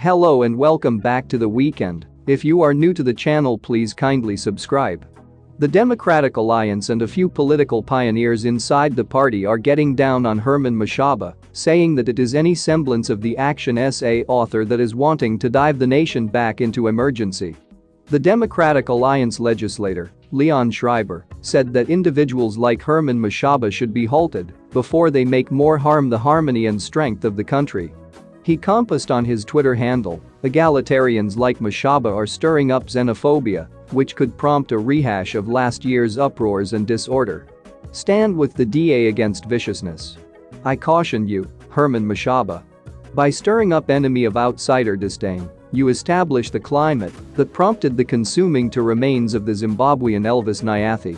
Hello and welcome back to The Weekend. If you are new to the channel, please kindly subscribe. The Democratic Alliance and a few political pioneers inside the party are getting down on Herman Mashaba, saying that it is any semblance of the action essay author that is wanting to dive the nation back into emergency. The Democratic Alliance legislator, Leon Schreiber, said that individuals like Herman Mashaba should be halted before they make more harm the harmony and strength of the country. He composed on his Twitter handle, "Egalitarians like Mashaba are stirring up xenophobia, which could prompt a rehash of last year's uproars and disorder. Stand with the DA against viciousness. I caution you, Herman Mashaba. By stirring up enemy of outsider disdain, you establish the climate that prompted the consuming to remains of the Zimbabwean Elvis Nyathi.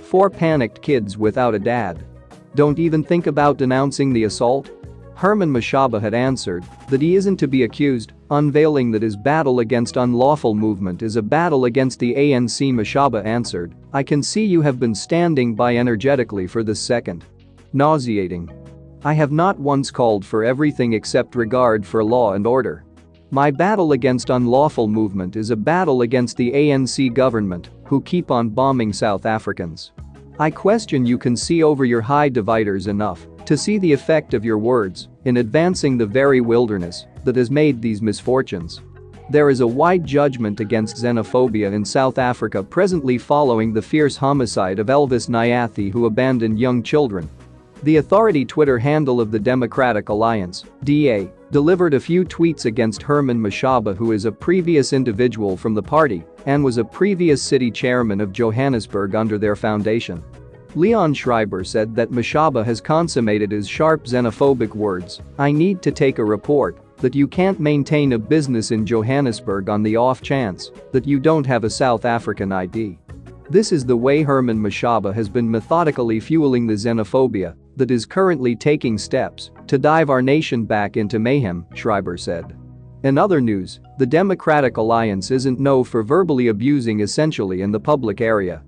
4 panicked kids without a dad. Don't even think about denouncing the assault?" Herman Mashaba had answered that he isn't to be accused, unveiling that his battle against unlawful movement is a battle against the ANC. Mashaba answered, "I can see you have been standing by energetically for this second. Nauseating. I have not once called for everything except regard for law and order. My battle against unlawful movement is a battle against the ANC government, who keep on bombing South Africans. I question you can see over your high dividers enough to see the effect of your words in advancing the very wilderness that has made these misfortunes. There is a wide judgment against xenophobia in South Africa presently following the fierce homicide of Elvis Nyathi, who abandoned young children." The authority Twitter handle of the Democratic Alliance, DA, delivered a few tweets against Herman Mashaba, who is a previous individual from the party and was a previous city chairman of Johannesburg under their foundation. Leon Schreiber said that Mashaba has consummated his sharp xenophobic words, "I need to take a report that you can't maintain a business in Johannesburg on the off chance that you don't have a South African ID." This is the way Herman Mashaba has been methodically fueling the xenophobia that is currently taking steps to dive our nation back into mayhem, Schreiber said. In other news, the Democratic Alliance isn't known for verbally abusing essentially in the public area.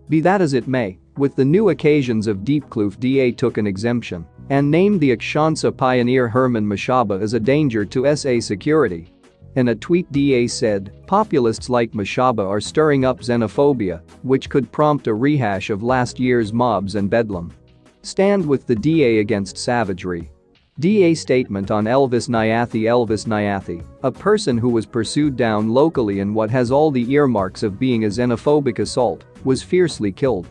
Be that as it may, with the new occasions of Diepkloof, DA took an exemption and named the Ashanti pioneer Herman Mashaba as a danger to SA security. In a tweet, DA said, "Populists like Mashaba are stirring up xenophobia, which could prompt a rehash of last year's mobs and bedlam. Stand with the DA against savagery." DA statement on Elvis Nyathi, a person who was pursued down locally in what has all the earmarks of being a xenophobic assault, was fiercely killed.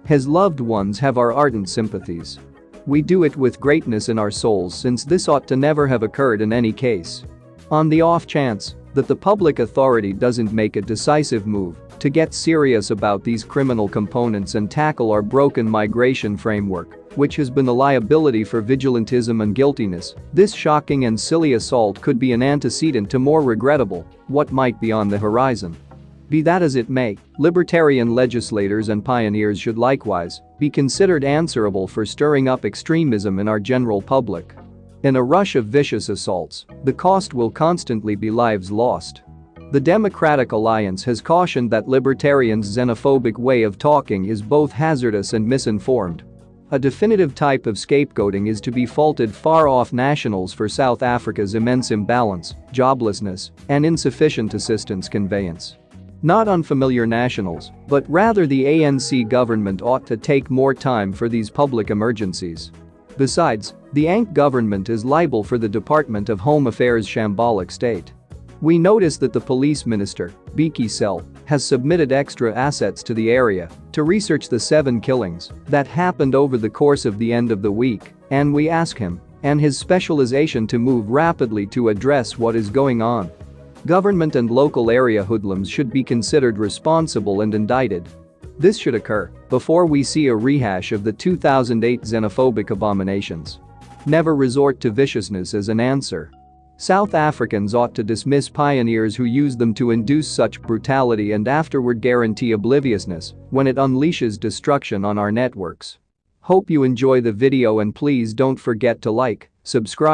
His loved ones have our ardent sympathies. We do it with greatness in our souls, since this ought to never have occurred in any case. On the off chance that the public authority doesn't make a decisive move to get serious about these criminal components and tackle our broken migration framework, which has been a liability for vigilantism and guiltiness, this shocking and silly assault could be an antecedent to more regrettable what might be on the horizon. Be that as it may, libertarian legislators and pioneers should likewise be considered answerable for stirring up extremism in our general public. In a rush of vicious assaults, the cost will constantly be lives lost. The Democratic Alliance has cautioned that libertarians' xenophobic way of talking is both hazardous and misinformed. A definitive type of scapegoating is to be faulted far-off nationals for South Africa's immense imbalance, joblessness, and insufficient assistance conveyance. Not unfamiliar nationals, but rather the ANC government ought to take more time for these public emergencies. Besides, the ANC government is liable for the Department of Home Affairs' shambolic state. We notice that the police minister, Biki Cell, has submitted extra assets to the area to research the 7 killings that happened over the course of the end of the week, and we ask him and his specialization to move rapidly to address what is going on. Government and local area hoodlums should be considered responsible and indicted. This should occur before we see a rehash of the 2008 xenophobic abominations. Never resort to viciousness as an answer. South Africans ought to dismiss pioneers who use them to induce such brutality and afterward guarantee obliviousness when it unleashes destruction on our networks. Hope you enjoy the video and please don't forget to like, subscribe.